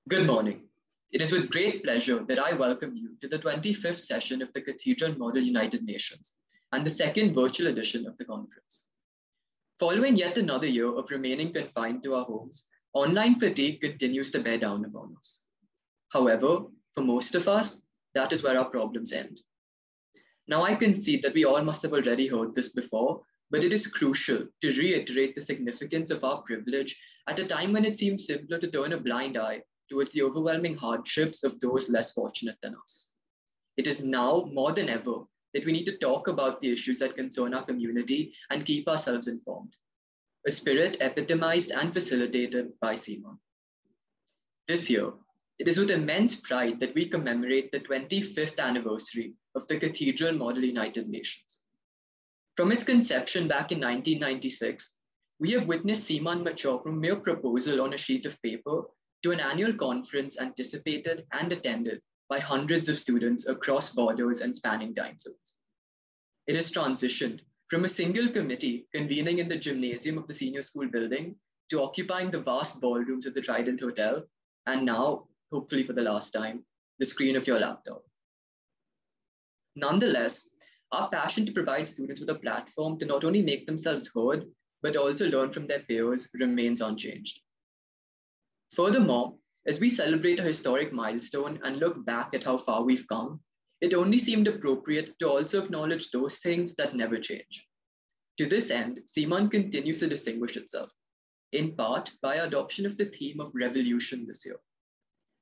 Good morning. It is with great pleasure that I welcome you to the 25th session of the Cathedral Model United Nations and the second virtual edition of the conference. Following yet another year of remaining confined to our homes, online fatigue continues to bear down upon us. However, for most of us, that is where our problems end. Now, I concede that we all must have already heard this before, but it is crucial to reiterate the significance of our privilege at a time when it seems simpler to turn a blind eye towards the overwhelming hardships of those less fortunate than us. It is now more than ever that we need to talk about the issues that concern our community and keep ourselves informed, a spirit epitomized and facilitated by Seema. This year, it is with immense pride that we commemorate the 25th anniversary of the Cathedral Model United Nations. From its conception back in 1996, we have witnessed Seeman mature from mere proposal on a sheet of paper to an annual conference anticipated and attended by hundreds of students across borders and spanning time zones. It has transitioned from a single committee convening in the gymnasium of the senior school building to occupying the vast ballrooms of the Trident Hotel, and now, hopefully for the last time, the screen of your laptop. Nonetheless, our passion to provide students with a platform to not only make themselves heard, but also learn from their peers remains unchanged. Furthermore, as we celebrate a historic milestone and look back at how far we've come, it only seemed appropriate to also acknowledge those things that never change. To this end, Seeman continues to distinguish itself, in part by our adoption of the theme of revolution this year.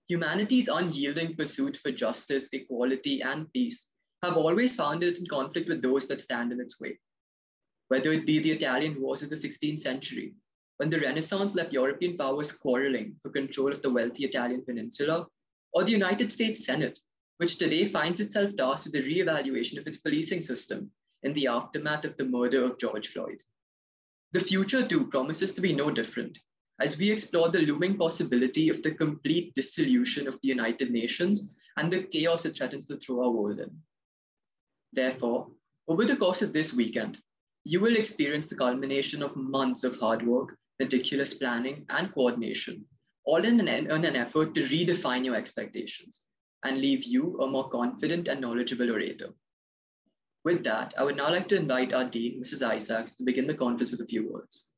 Humanity's unyielding pursuit for justice, equality, and peace have always found it in conflict with those that stand in its way. Whether it be the Italian wars of the 16th century, when the Renaissance left European powers quarreling for control of the wealthy Italian peninsula, or the United States Senate, which today finds itself tasked with the re-evaluation of its policing system in the aftermath of the murder of George Floyd. The future, too, promises to be no different, as we explore the looming possibility of the complete dissolution of the United Nations and the chaos it threatens to throw our world in. Therefore, over the course of this weekend, you will experience the culmination of months of hard work, meticulous planning, and coordination, all in an effort to redefine your expectations and leave you a more confident and knowledgeable orator. With that, I would now like to invite our Dean, Mrs. Isaacs, to begin the conference with a few words.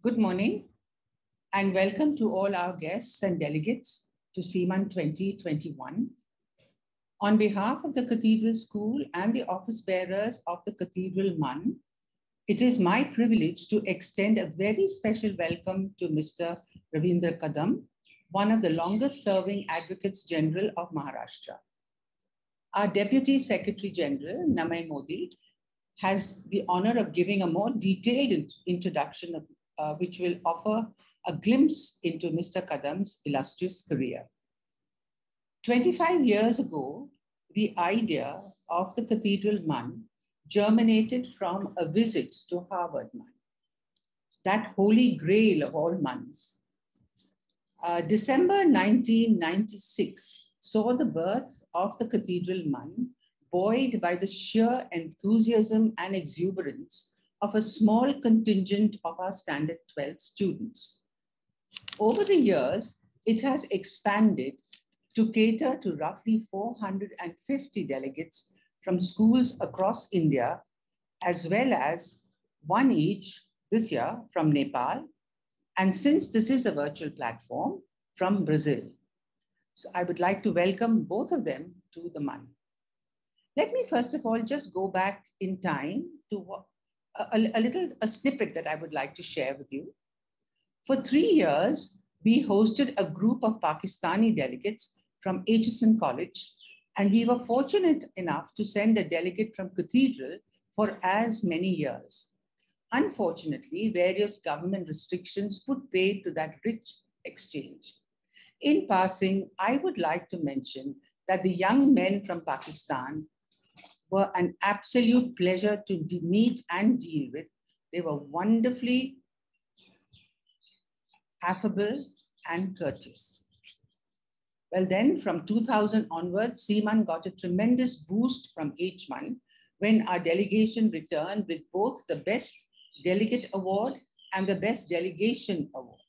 Good morning, and welcome to all our guests and delegates to Seeman 2021. On behalf of the Cathedral School and the office bearers of the Cathedral MUN, it is my privilege to extend a very special welcome to Mr. Ravindra Kadam, one of the longest serving Advocates General of Maharashtra. Our Deputy Secretary General, Namay Modi, has the honor of giving a more detailed introduction which will offer a glimpse into Mr. Kadam's illustrious career. 25 years ago, the idea of the Cathedral MUN germinated from a visit to Harvard MUN, that holy grail of all MUNs. December 1996 saw the birth of the Cathedral MUN, buoyed by the sheer enthusiasm and exuberance of a small contingent of our Standard 12 students. Over the years, it has expanded to cater to roughly 450 delegates from schools across India, as well as one each this year from Nepal, and since this is a virtual platform, from Brazil. So I would like to welcome both of them to the MUN. Let me first of all just go back in time to a snippet that I would like to share with you. For 3 years, we hosted a group of Pakistani delegates from Aitchison College, and we were fortunate enough to send a delegate from Cathedral for as many years. Unfortunately, various government restrictions put paid to that rich exchange. In passing, I would like to mention that the young men from Pakistan were an absolute pleasure to meet and deal with. They were wonderfully affable and courteous. Well then, from 2000 onwards, Seeman got a tremendous boost from HMUN when our delegation returned with both the Best Delegate Award and the Best Delegation Award.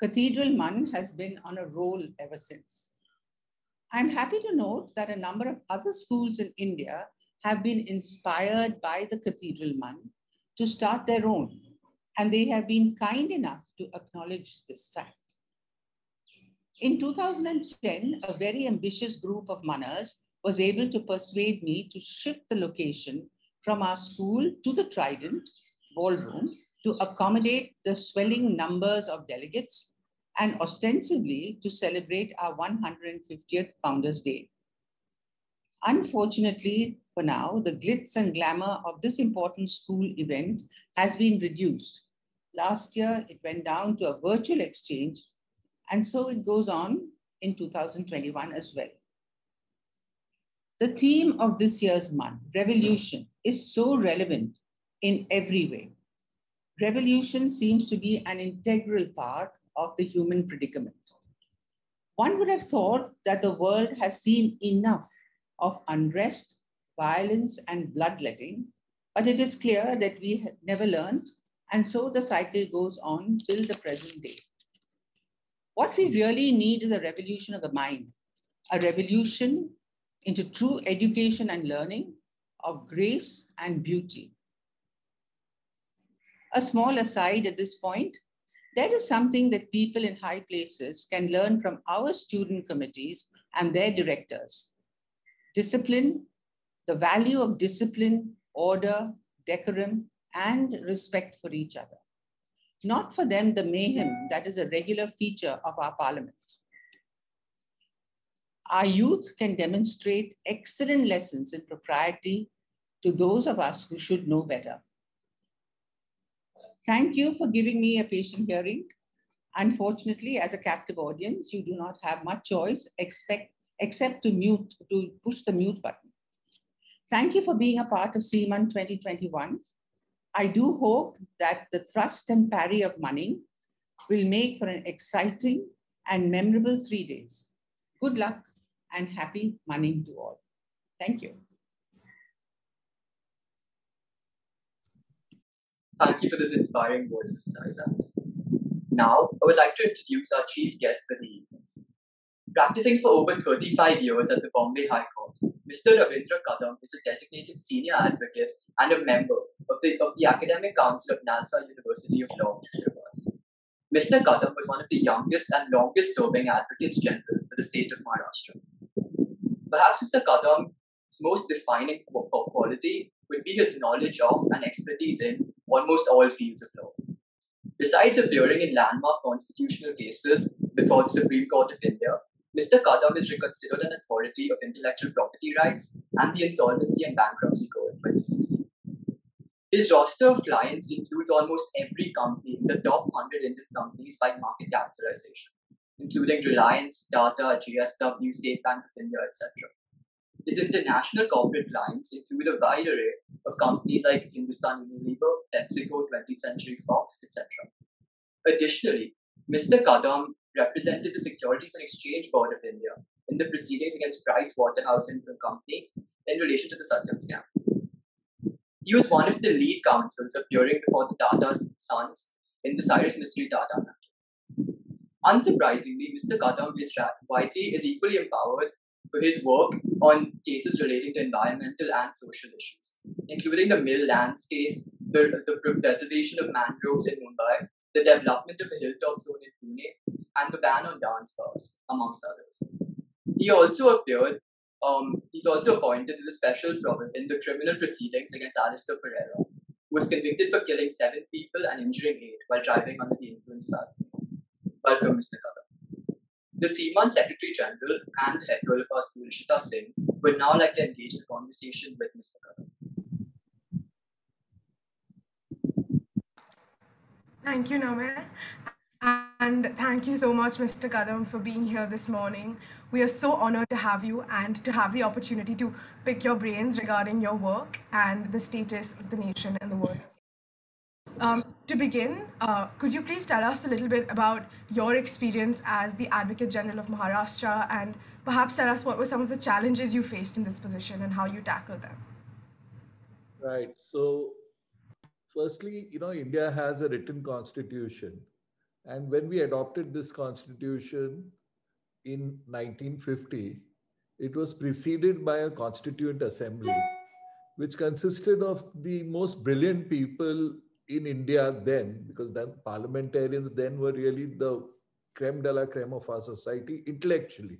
Cathedral MUN has been on a roll ever since. I'm happy to note that a number of other schools in India have been inspired by the Cathedral MUN to start their own, and they have been kind enough to acknowledge this fact. In 2010, a very ambitious group of Munners was able to persuade me to shift the location from our school to the Trident Ballroom to accommodate the swelling numbers of delegates and ostensibly to celebrate our 150th Founders Day. Unfortunately, for now, the glitz and glamour of this important school event has been reduced. Last year, it went down to a virtual exchange, and so it goes on in 2021 as well. The theme of this year's MUN, revolution, is so relevant in every way. Revolution seems to be an integral part of the human predicament. One would have thought that the world has seen enough of unrest, violence, and bloodletting, but it is clear that we have never learned, and so the cycle goes on till the present day. What we really need is a revolution of the mind, a revolution into true education and learning of grace and beauty. A small aside at this point, there is something that people in high places can learn from our student committees and their directors. Discipline, the value of discipline, order, decorum, and respect for each other. Not for them the mayhem that is a regular feature of our parliament. Our youth can demonstrate excellent lessons in propriety to those of us who should know better. Thank you for giving me a patient hearing. Unfortunately, as a captive audience, you do not have much choice except to push the mute button. Thank you for being a part of CMUN 2021. I do hope that the thrust and parry of Munning will make for an exciting and memorable 3 days. Good luck and happy Munning to all. Thank you. Thank you for this inspiring words, Mrs. Isaacs. Now, I would like to introduce our chief guest for the evening. Practicing for over 35 years at the Bombay High Court, Mr. Ravindra Kadam is a designated senior advocate and a member of the Academic Council of Nalsa University of Law, Hyderabad. Mr. Kadam was one of the youngest and longest serving advocates general for the state of Maharashtra. Perhaps Mr. Kadam's most defining quality would be his knowledge of and expertise in almost all fields of law. Besides appearing in landmark constitutional cases before the Supreme Court of India, Mr. Kadam is considered an authority of intellectual property rights and the Insolvency and Bankruptcy Code 2016. His roster of clients includes almost every company in the top 100 Indian companies by market capitalization, including Reliance, Tata, GSW, State Bank of India, etc. His international corporate clients include a wide array of companies like Hindustan Unilever, PepsiCo, 20th Century Fox, etc. Additionally, Mr. Kadam represented the Securities and Exchange Board of India in the proceedings against Price Waterhouse and Company in relation to the Satyam scam. He was one of the lead counsels appearing before the Tata's sons in the Cyrus Mistry Tata matter. Unsurprisingly, Mr. Kadam is equally empowered for his work on cases relating to environmental and social issues, including the Mill Lands case, the preservation of mangroves in Mumbai, the development of a hilltop zone in Pune, and the ban on dance bars, amongst others. He's also appointed to the special probe in the criminal proceedings against Alistair Pereira, who was convicted for killing 7 people and injuring 8 while driving under the influence of alcohol. Welcome, Mr. Kadam. The CMUN Secretary General and the head girl of our school, Ishita Singh, would now like to engage in a conversation with Mr. Kadam. Thank you, Namir. And thank you so much, Mr. Kadam, for being here this morning. We are so honored to have you and to have the opportunity to pick your brains regarding your work and the status of the nation and the world. To begin, could you please tell us a little bit about your experience as the Advocate General of Maharashtra and perhaps tell us what were some of the challenges you faced in this position and how you tackled them? Right. So Firstly, India has a written constitution. And when we adopted this constitution in 1950, it was preceded by a constituent assembly, which consisted of the most brilliant people in India then, because then parliamentarians then were really the creme de la creme of our society intellectually.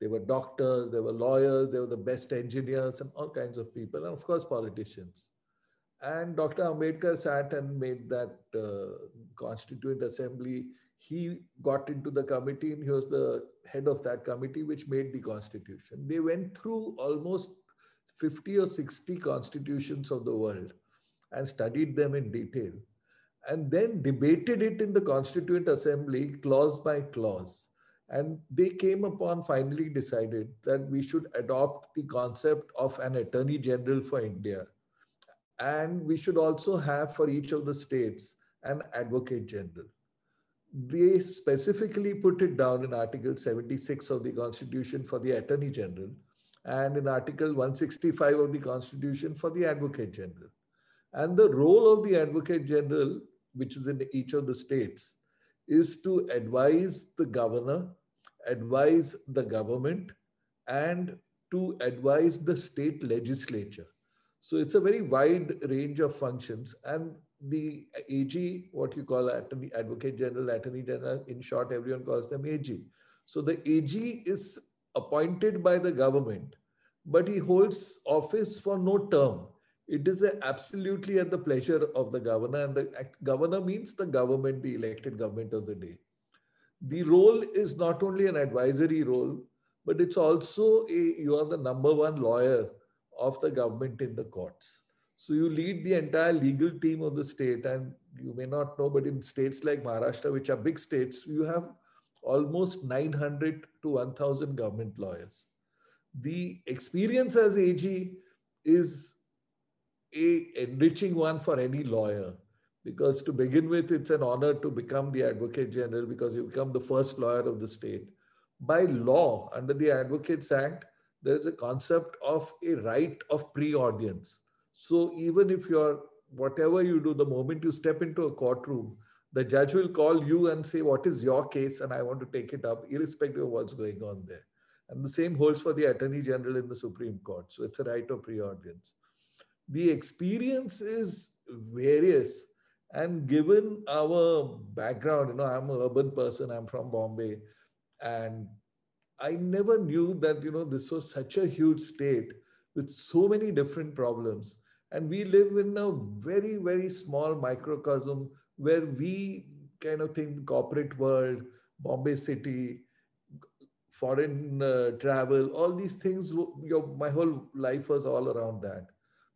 They were doctors, they were lawyers, they were the best engineers, and all kinds of people, and of course, politicians. And Dr. Ambedkar sat and made that Constituent Assembly. He got into the committee and he was the head of that committee, which made the Constitution. They went through almost 50 or 60 constitutions of the world and studied them in detail and then debated it in the Constituent Assembly clause by clause. And they came upon, finally decided that we should adopt the concept of an Attorney General for India. And we should also have for each of the states an Advocate General. They specifically put it down in Article 76 of the Constitution for the Attorney General and in Article 165 of the Constitution for the Advocate General. And the role of the Advocate General, which is in each of the states, is to advise the governor, advise the government, and to advise the state legislature. So it's a very wide range of functions. And the AG, what you call Advocate General, Attorney General, in short, everyone calls them AG. So the AG is appointed by the government, but he holds office for no term. It is absolutely at the pleasure of the governor, and the governor means the government, the elected government of the day. The role is not only an advisory role, but it's also you are the number one lawyer of the government in the courts. So you lead the entire legal team of the state, and you may not know, but in states like Maharashtra, which are big states, you have almost 900 to 1,000 government lawyers. The experience as AG is a enriching one for any lawyer, because to begin with, it's an honor to become the Advocate General because you become the first lawyer of the state. By law, under the Advocates Act, there is a concept of a right of pre-audience. So even if you're, whatever you do, the moment you step into a courtroom, the judge will call you and say, what is your case? And I want to take it up, irrespective of what's going on there. And the same holds for the Attorney General in the Supreme Court. So it's a right of pre-audience. The experience is various. And given our background, I'm an urban person, I'm from Bombay, and I never knew that, this was such a huge state with so many different problems. And we live in a very, very small microcosm where we kind of think corporate world, Bombay city, foreign travel, all these things, my whole life was all around that.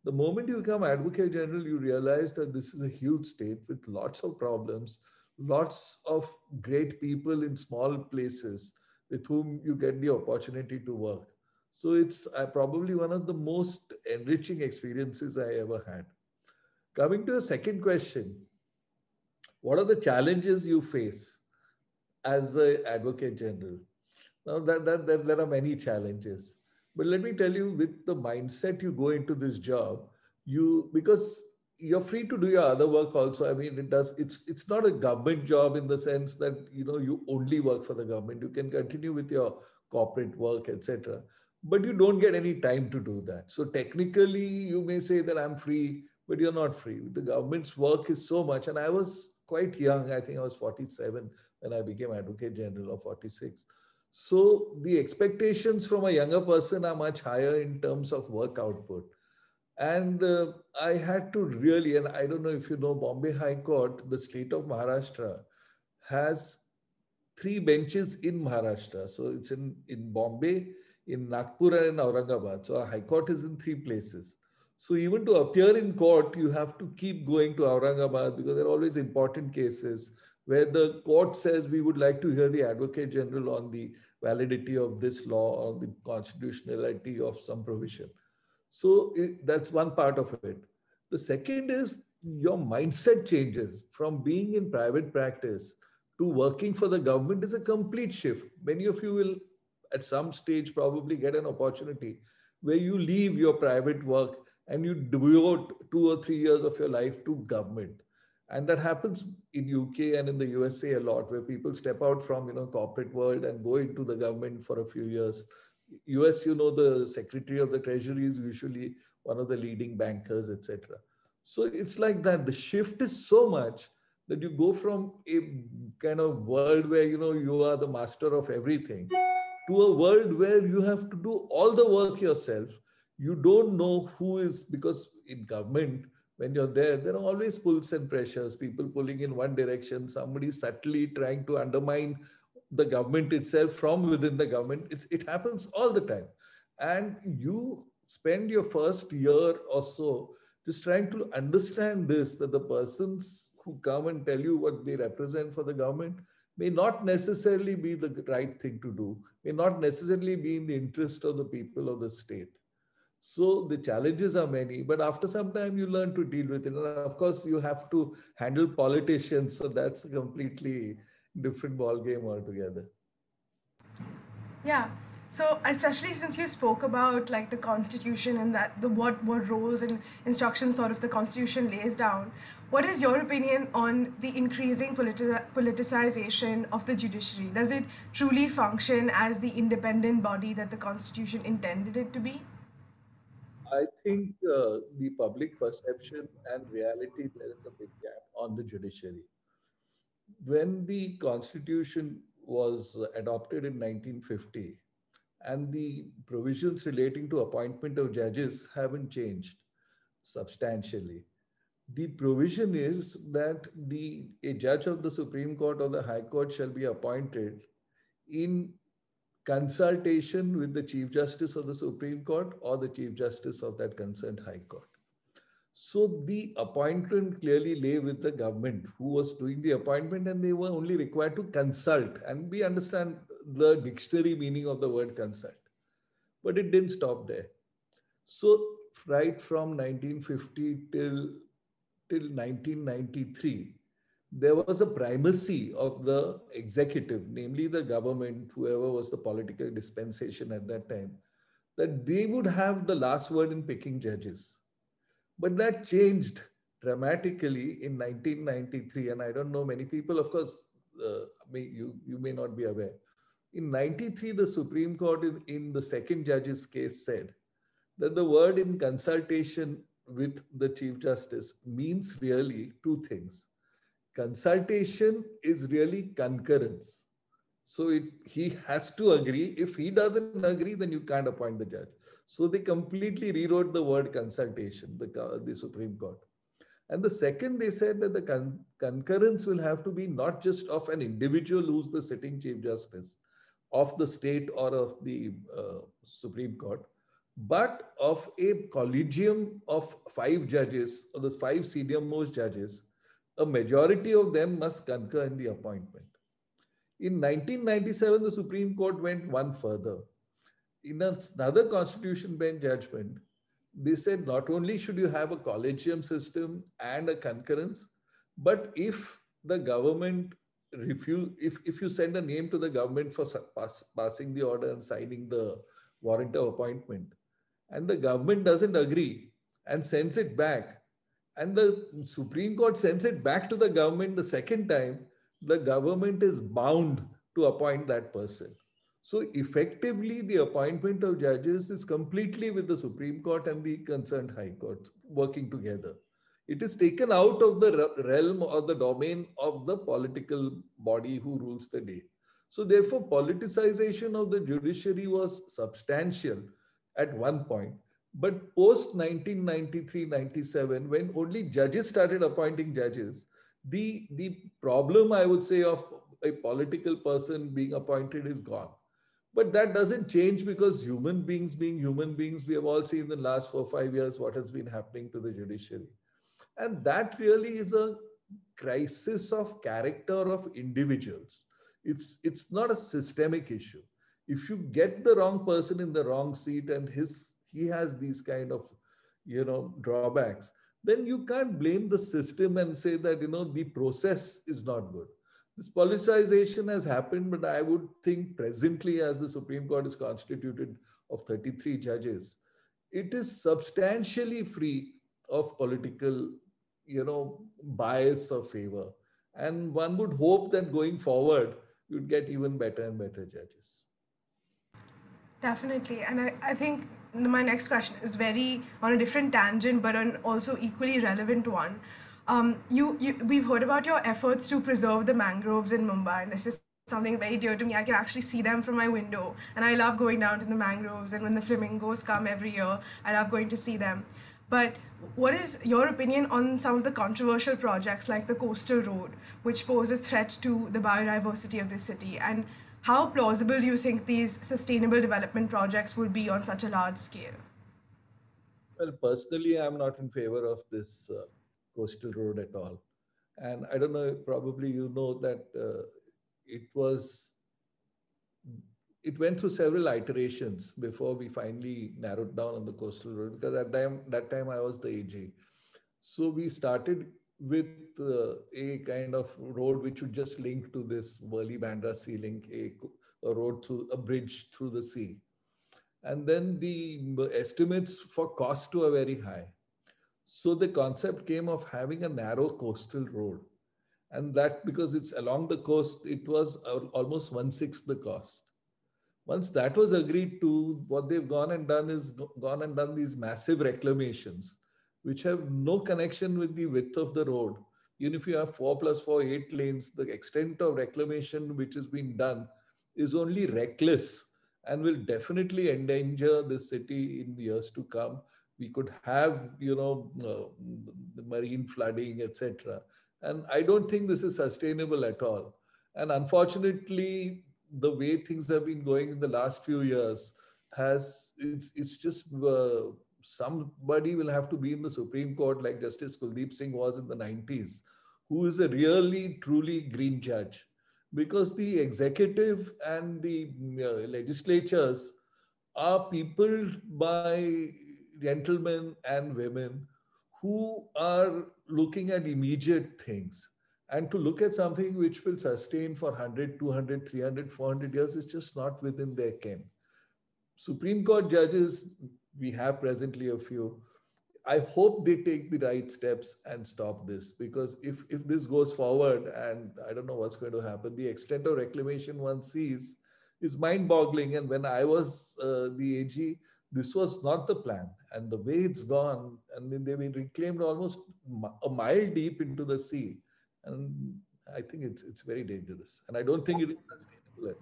The moment you become Advocate General, you realize that this is a huge state with lots of problems, lots of great people in small places with whom you get the opportunity to work. So it's probably one of the most enriching experiences I ever had. Coming to a second question, what are the challenges you face as an Advocate General? Now, there are many challenges. But let me tell you, with the mindset you go into this job, because you're free to do your other work also. I mean, it's not a government job in the sense that, you only work for the government. You can continue with your corporate work, etc. But you don't get any time to do that. So technically, you may say that I'm free, but you're not free. The government's work is so much. And I was quite young. I think I was 47 when I became Advocate General, or 46. So the expectations from a younger person are much higher in terms of work output. And I had to really, and I don't know if you know, Bombay High Court, the state of Maharashtra, has 3 benches in Maharashtra. So it's in Bombay, in Nagpur, and in Aurangabad. So our High Court is in 3 places. So even to appear in court, you have to keep going to Aurangabad because there are always important cases where the court says we would like to hear the Advocate General on the validity of this law or the constitutionality of some provision. So that's one part of it. The second is your mindset changes from being in private practice to working for the government is a complete shift. Many of you will at some stage probably get an opportunity where you leave your private work and you devote 2 or 3 years of your life to government. And that happens in UK and in the USA a lot, where people step out from corporate world and go into the government for a few years. US, the Secretary of the Treasury is usually one of the leading bankers, etc. So it's like that. The shift is so much that you go from a kind of world where you are the master of everything to a world where you have to do all the work yourself. You don't know who is, because in government, when you're there are always pulls and pressures, people pulling in one direction, somebody subtly trying to undermine the government itself from within the government. It happens all the time. And you spend your first year or so just trying to understand this, that the persons who come and tell you what they represent for the government may not necessarily be the right thing to do, may not necessarily be in the interest of the people of the state. So the challenges are many, but after some time you learn to deal with it. And of course, you have to handle politicians. So that's a completely different ball game altogether. Yeah. So especially since you spoke about like the constitution and that the what roles and instructions sort of the constitution lays down, what is your opinion on the increasing politicization of the judiciary? Does it truly function as the independent body that the constitution intended it to be? I think the public perception and reality, there is a big gap on the judiciary. When the constitution was adopted in 1950, and the provisions relating to appointment of judges haven't changed substantially. The provision is that a judge of the Supreme Court or the High Court shall be appointed in consultation with the Chief Justice of the Supreme Court or the Chief Justice of that concerned High Court. So the appointment clearly lay with the government who was doing the appointment, and they were only required to consult. And we understand the dictionary meaning of the word consult. But it didn't stop there. So right from 1950 till 1993, there was a primacy of the executive, namely the government, whoever was the political dispensation at that time, that they would have the last word in picking judges. But that changed dramatically in 1993. And I don't know, many people, of course, you may not be aware. In 93, the Supreme Court in the second judge's case said that the word in consultation with the Chief Justice means really two things. Consultation is really concurrence. So he has to agree. If he doesn't agree, then you can't appoint the judge. So they completely rewrote the word consultation, the Supreme Court. And the second, they said that the concurrence will have to be not just of an individual who's the sitting Chief Justice of the state or of the Supreme Court, but of a collegium of 5 judges, or the 5 senior most judges. A majority of them must concur in the appointment. In 1997, the Supreme Court went one further. In another Constitution Bench judgment, they said not only should you have a collegium system and a concurrence, but if the government if you send a name to the government for passing the order and signing the warrant of appointment, and the government doesn't agree and sends it back, and the Supreme Court sends it back to the government the second time, the government is bound to appoint that person. So effectively, the appointment of judges is completely with the Supreme Court and the concerned High Court working together. It is taken out of the realm or the domain of the political body who rules the day. So therefore, politicization of the judiciary was substantial at one point. But post 1993-97, when only judges started appointing judges, the problem, I would say, of a political person being appointed is gone. But that doesn't change, because human beings being human beings, we have all seen in the last 4 or 5 years what has been happening to the judiciary. And that really is a crisis of character of individuals. It's not a systemic issue. If you get the wrong person in the wrong seat and he has these kind of drawbacks, then you can't blame the system and say that the process is not good. This politicization has happened, but I would think presently, as the Supreme Court is constituted of 33 judges, it is substantially free of political, bias or favor. And one would hope that going forward, you'd get even better and better judges. Definitely. And I think my next question is very on a different tangent, but an also equally relevant one. We've heard about your efforts to preserve the mangroves in Mumbai, and this is something very dear to me. I can actually see them from my window, and I love going down to the mangroves. And when the flamingos come every year, I love going to see them. But what is your opinion on some of the controversial projects like the Coastal Road, which pose a threat to the biodiversity of the city? And how plausible do you think these sustainable development projects would be on such a large scale? Well, personally, I'm not in favor of this coastal road at all. And I don't know, probably you know that it was, it went through several iterations before we finally narrowed down on the coastal road, because at that time I was the AG. So we started with a kind of road which would just link to this Worli Bandra Sea Link, a road through a bridge through the sea. And then the estimates for cost were very high. So the concept came of having a narrow coastal road. And that, because it's along the coast, it was almost 1/6 the cost. Once that was agreed to, what they've gone and done is gone and done these massive reclamations, which have no connection with the width of the road. Even if you have 4+4, 8 lanes, the extent of reclamation which has been done is only reckless and will definitely endanger the city in years to come. We could have, the marine flooding, etc. And I don't think this is sustainable at all. And unfortunately, the way things have been going in the last few years it's just somebody will have to be in the Supreme Court like Justice Kuldeep Singh was in the 90s, who is a really truly green judge, because the executive and the legislatures are peopled by gentlemen and women who are looking at immediate things. And to look at something which will sustain for 100, 200, 300, 400 years is just not within their ken. Supreme Court judges, we have presently a few. I hope they take the right steps and stop this, because if this goes forward, and I don't know what's going to happen, the extent of reclamation one sees is mind-boggling. And when I was the AG, this was not the plan. And the way it's gone, and then they've been reclaimed almost a mile deep into the sea. And I think it's very dangerous. And I don't think it is sustainable.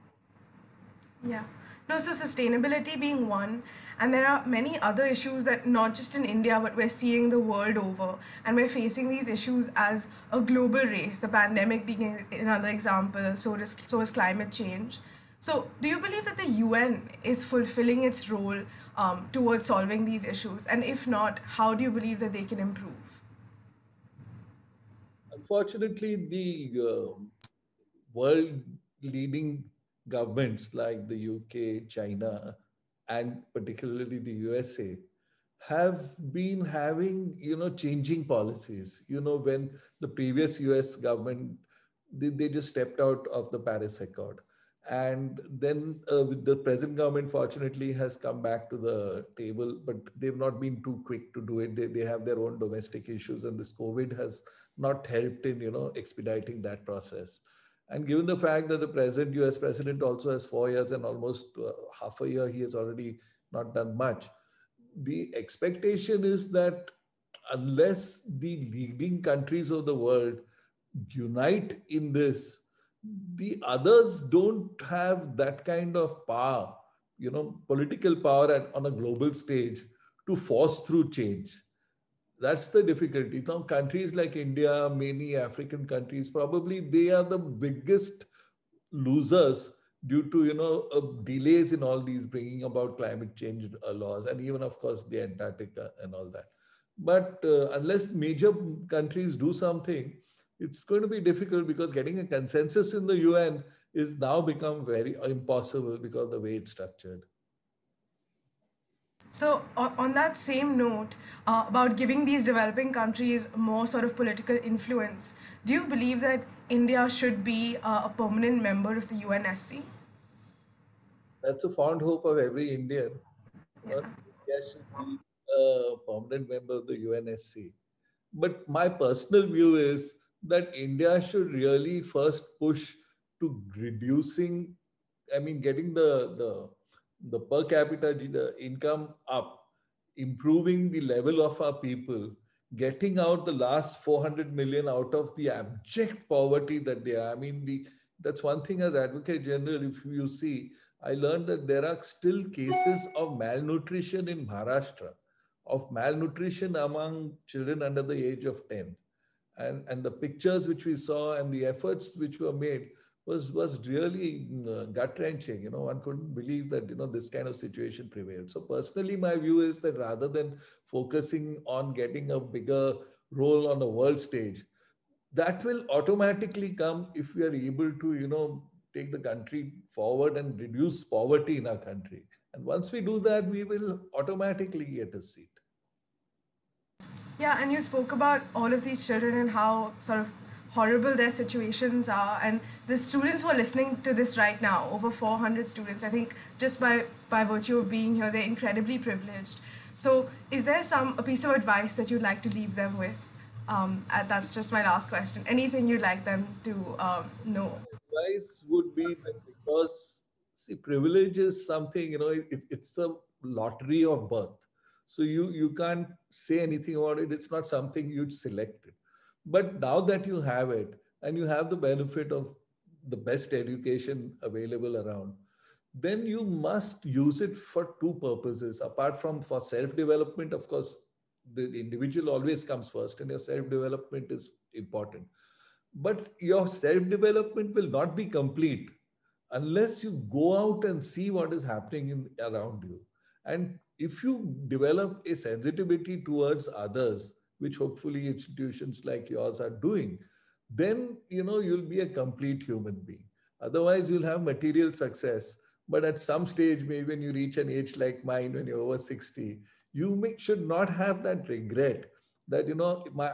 Yeah. No, so sustainability being one, and there are many other issues that not just in India, but we're seeing the world over, and we're facing these issues as a global race. The pandemic being another example, so is climate change. So, do you believe that the UN is fulfilling its role towards solving these issues? And if not, how do you believe that they can improve? Unfortunately, the world leading governments like the UK, China, and particularly the USA have been having, changing policies. When the previous US government, they just stepped out of the Paris Accord. And then with the present government, fortunately, has come back to the table, but they've not been too quick to do it. They have their own domestic issues, and this COVID has not helped in, expediting that process. And given the fact that the present US president also has 4 years and almost half a year, he has already not done much. The expectation is that unless the leading countries of the world unite in this, the others don't have that kind of power, political power on a global stage to force through change. That's the difficulty. Now, countries like India, many African countries, probably they are the biggest losers due to, delays in all these bringing about climate change laws, and even, of course, the Antarctica and all that. But unless major countries do something, it's going to be difficult, because getting a consensus in the UN is now become very impossible because of the way it's structured. So, on that same note, about giving these developing countries more sort of political influence, do you believe that India should be a permanent member of the UNSC? That's a fond hope of every Indian. Yeah. India should be a permanent member of the UNSC. But my personal view is that India should really first push to reducing, I mean, getting the per capita income up, improving the level of our people, getting out the last 400 million out of the abject poverty that they are. I mean, that's one thing as Advocate General, if you see, I learned that there are still cases of malnutrition in Maharashtra, of malnutrition among children under the age of 10. And the pictures which we saw and the efforts which were made was really gut wrenching. One couldn't believe that this kind of situation prevailed. So personally, my view is that rather than focusing on getting a bigger role on the world stage, that will automatically come if we are able to take the country forward and reduce poverty in our country. And once we do that, we will automatically get a seat. Yeah, and you spoke about all of these children and how sort of horrible their situations are. And the students who are listening to this right now, over 400 students, I think just by virtue of being here, they're incredibly privileged. So is there a piece of advice that you'd like to leave them with? That's just my last question. Anything you'd like them to know? Advice would be that, because see, privilege is something, it's a lottery of birth. So you can't say anything about it. It's not something you'd selected. But now that you have it and you have the benefit of the best education available around, then you must use it for two purposes. Apart from for self-development, of course, the individual always comes first and your self-development is important. But your self-development will not be complete unless you go out and see what is happening around you. And if you develop a sensitivity towards others, which hopefully institutions like yours are doing, then you'll be a complete human being. Otherwise, you'll have material success. But at some stage, maybe when you reach an age like mine, when you're over 60, you should not have that regret that,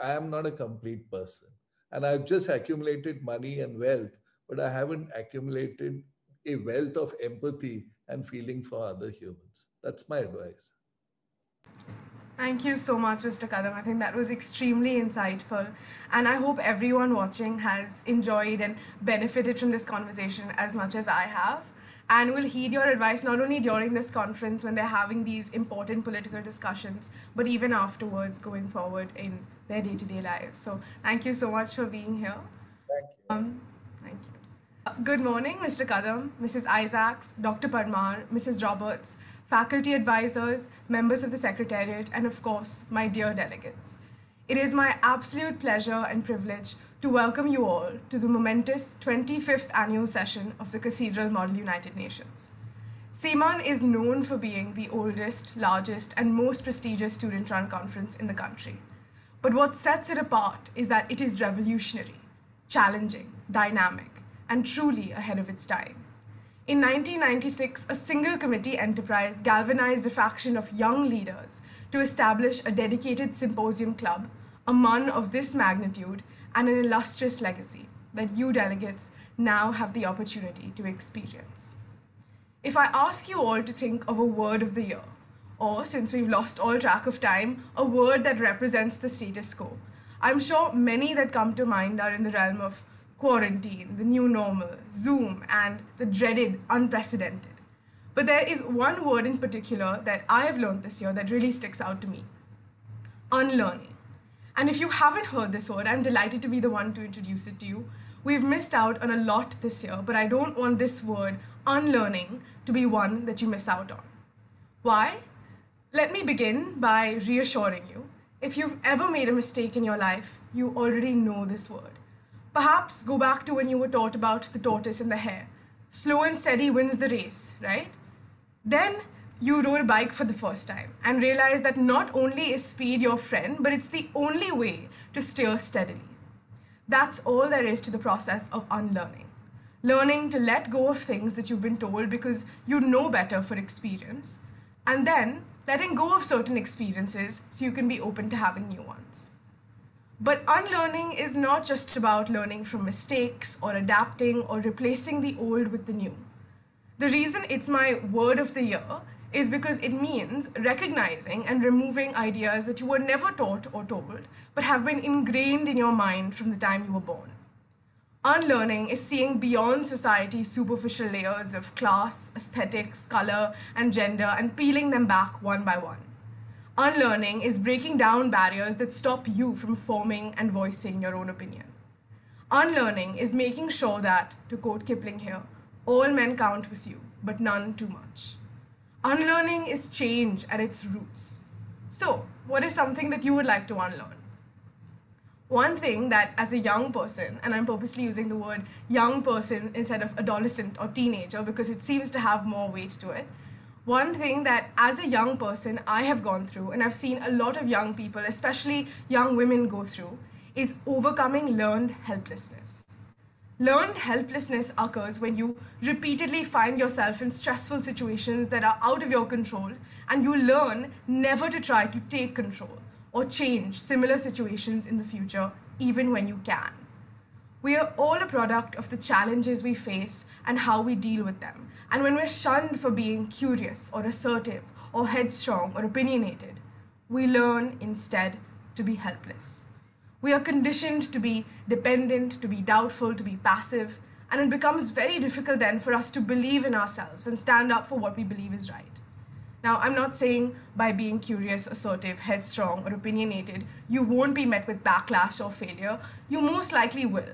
I am not a complete person. And I've just accumulated money and wealth, but I haven't accumulated a wealth of empathy and feeling for other humans. That's my advice. Thank you so much, Mr. Kadam. I think that was extremely insightful. And I hope everyone watching has enjoyed and benefited from this conversation as much as I have. And will heed your advice not only during this conference when they're having these important political discussions, but even afterwards going forward in their day-to-day lives. So thank you so much for being here. Thank you. Thank you. Good morning, Mr. Kadam, Mrs. Isaacs, Dr. Parmar, Mrs. Roberts, faculty advisors, members of the Secretariat, and of course, my dear delegates. It is my absolute pleasure and privilege to welcome you all to the momentous 25th annual session of the Cathedral Model United Nations. CMUN is known for being the oldest, largest, and most prestigious student-run conference in the country. But what sets it apart is that it is revolutionary, challenging, dynamic, and truly ahead of its time. In 1996, a single committee enterprise galvanized a faction of young leaders to establish a dedicated symposium club, a MUN of this magnitude, and an illustrious legacy that you delegates now have the opportunity to experience. If I ask you all to think of a word of the year, or since we've lost all track of time, a word that represents the status quo, I'm sure many that come to mind are in the realm of quarantine, the new normal, Zoom, and the dreaded unprecedented. But there is one word in particular that I have learned this year that really sticks out to me: unlearning. And if you haven't heard this word, I'm delighted to be the one to introduce it to you. We've missed out on a lot this year, but I don't want this word, unlearning, to be one that you miss out on. Why? Let me begin by reassuring you. If you've ever made a mistake in your life, you already know this word. Perhaps go back to when you were taught about the tortoise and the hare. Slow and steady wins the race, right? Then you rode a bike for the first time and realized that not only is speed your friend, but it's the only way to steer steadily. That's all there is to the process of unlearning. Learning to let go of things that you've been told because you know better for experience, and then letting go of certain experiences so you can be open to having new ones. But unlearning is not just about learning from mistakes or adapting or replacing the old with the new. The reason it's my word of the year is because it means recognizing and removing ideas that you were never taught or told, but have been ingrained in your mind from the time you were born. Unlearning is seeing beyond society's superficial layers of class, aesthetics, color, and gender and peeling them back one by one. Unlearning is breaking down barriers that stop you from forming and voicing your own opinion. Unlearning is making sure that, to quote Kipling here, all men count with you, but none too much. Unlearning is change at its roots. So, what is something that you would like to unlearn? One thing that as a young person, and I'm purposely using the word young person instead of adolescent or teenager because it seems to have more weight to it. One thing that as a young person I have gone through, and I've seen a lot of young people, especially young women, go through, is overcoming learned helplessness. Learned helplessness occurs when you repeatedly find yourself in stressful situations that are out of your control, and you learn never to try to take control or change similar situations in the future, even when you can. We are all a product of the challenges we face and how we deal with them. And when we're shunned for being curious or assertive or headstrong or opinionated, we learn instead to be helpless. We are conditioned to be dependent, to be doubtful, to be passive, and it becomes very difficult then for us to believe in ourselves and stand up for what we believe is right. Now, I'm not saying by being curious, assertive, headstrong, or opinionated, you won't be met with backlash or failure. You most likely will.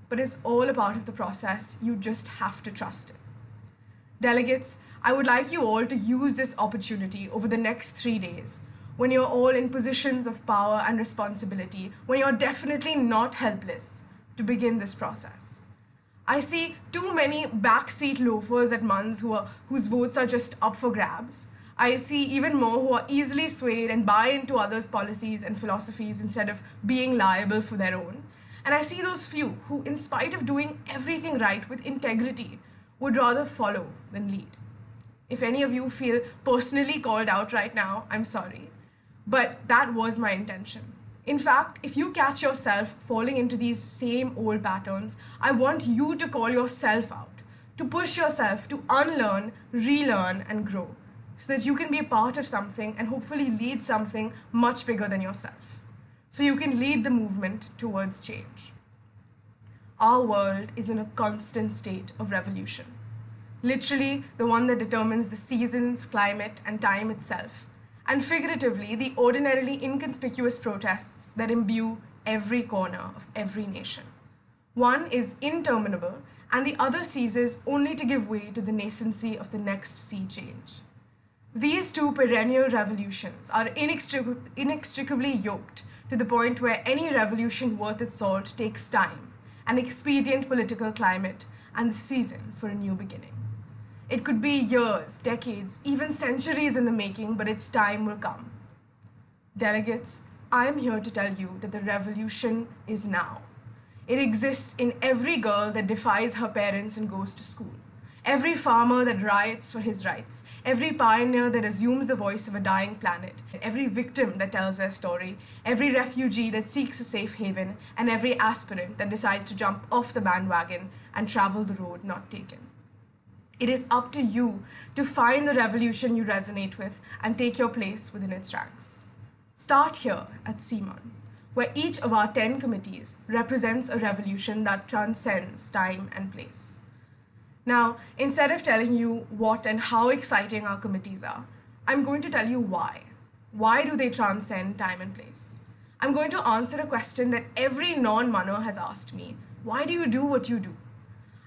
But it's all a part of the process. You just have to trust it. Delegates, I would like you all to use this opportunity over the next 3 days when you're all in positions of power and responsibility, when you're definitely not helpless, to begin this process. I see too many backseat loafers at Munns whose votes are just up for grabs. I see even more who are easily swayed and buy into others' policies and philosophies instead of being liable for their own. And I see those few who, in spite of doing everything right with integrity, would rather follow than lead. If any of you feel personally called out right now, I'm sorry. But that was my intention. In fact, if you catch yourself falling into these same old patterns, I want you to call yourself out, to push yourself to unlearn, relearn, and grow, so that you can be a part of something and hopefully lead something much bigger than yourself. So you can lead the movement towards change. Our world is in a constant state of revolution. Literally, the one that determines the seasons, climate, and time itself. And figuratively, the ordinarily inconspicuous protests that imbue every corner of every nation. One is interminable, and the other ceases only to give way to the nascency of the next sea change. These two perennial revolutions are inextricably yoked to the point where any revolution worth its salt takes time, an expedient political climate, and the season for a new beginning. It could be years, decades, even centuries in the making, but its time will come. Delegates, I am here to tell you that the revolution is now. It exists in every girl that defies her parents and goes to school, every farmer that riots for his rights, every pioneer that assumes the voice of a dying planet, every victim that tells their story, every refugee that seeks a safe haven, and every aspirant that decides to jump off the bandwagon and travel the road not taken. It is up to you to find the revolution you resonate with and take your place within its ranks. Start here at CMUN, where each of our 10 committees represents a revolution that transcends time and place. Now, instead of telling you what and how exciting our committees are, I'm going to tell you why. Why do they transcend time and place? I'm going to answer a question that every non-Munner has asked me. Why do you do what you do?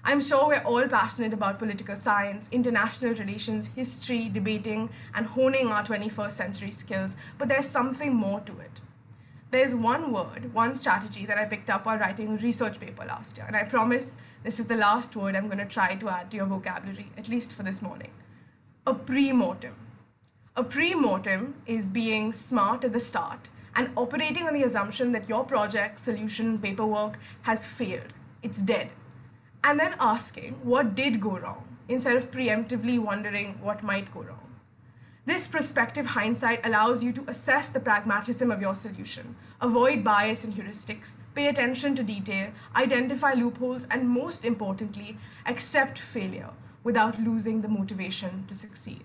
I'm sure we're all passionate about political science, international relations, history, debating, and honing our 21st century skills, but there's something more to it. There's one word, one strategy that I picked up while writing a research paper last year, and I promise this is the last word I'm going to try to add to your vocabulary, at least for this morning. A pre-mortem. A pre-mortem is being smart at the start and operating on the assumption that your project, solution, paperwork has failed. It's dead. And then asking what did go wrong instead of preemptively wondering what might go wrong. This prospective hindsight allows you to assess the pragmatism of your solution, avoid bias and heuristics, pay attention to detail, identify loopholes, and most importantly, accept failure without losing the motivation to succeed.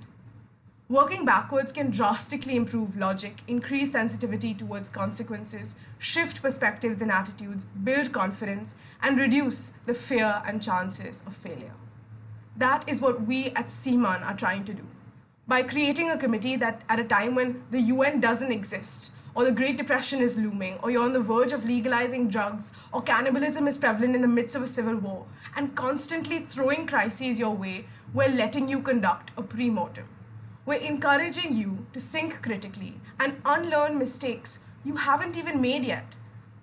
Working backwards can drastically improve logic, increase sensitivity towards consequences, shift perspectives and attitudes, build confidence, and reduce the fear and chances of failure. That is what we at CMUN are trying to do. By creating a committee that at a time when the UN doesn't exist, or the Great Depression is looming, or you're on the verge of legalizing drugs, or cannibalism is prevalent in the midst of a civil war, and constantly throwing crises your way, we're letting you conduct a pre-mortem. We're encouraging you to think critically and unlearn mistakes you haven't even made yet,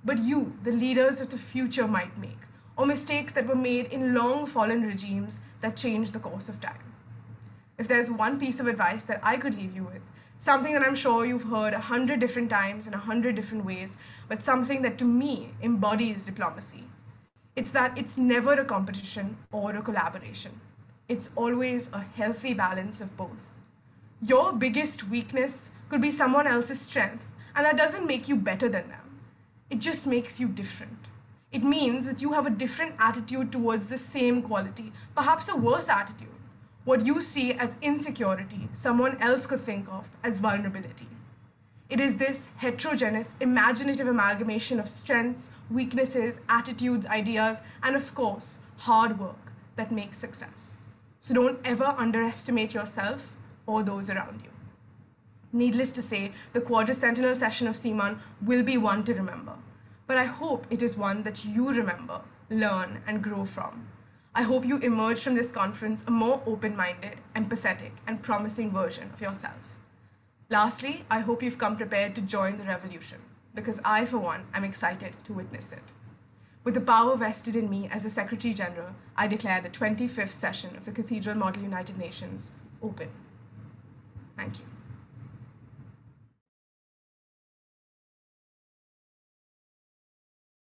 but you, the leaders of the future, might make, or mistakes that were made in long fallen regimes that changed the course of time. If there's one piece of advice that I could leave you with, something that I'm sure you've heard 100 different times in 100 different ways, but something that to me embodies diplomacy, it's that it's never a competition or a collaboration. It's always a healthy balance of both. Your biggest weakness could be someone else's strength, and that doesn't make you better than them. It just makes you different. It means that you have a different attitude towards the same quality, perhaps a worse attitude. What you see as insecurity, someone else could think of as vulnerability. It is this heterogeneous, imaginative amalgamation of strengths, weaknesses, attitudes, ideas, and of course, hard work that makes success. So don't ever underestimate yourself or those around you. Needless to say, the quadricentennial session of CMUN will be one to remember, but I hope it is one that you remember, learn, and grow from. I hope you emerge from this conference a more open-minded, empathetic, and promising version of yourself. Lastly, I hope you've come prepared to join the revolution, because I, for one, am excited to witness it. With the power vested in me as the Secretary General, I declare the 25th session of the Cathedral Model United Nations open. Thank you.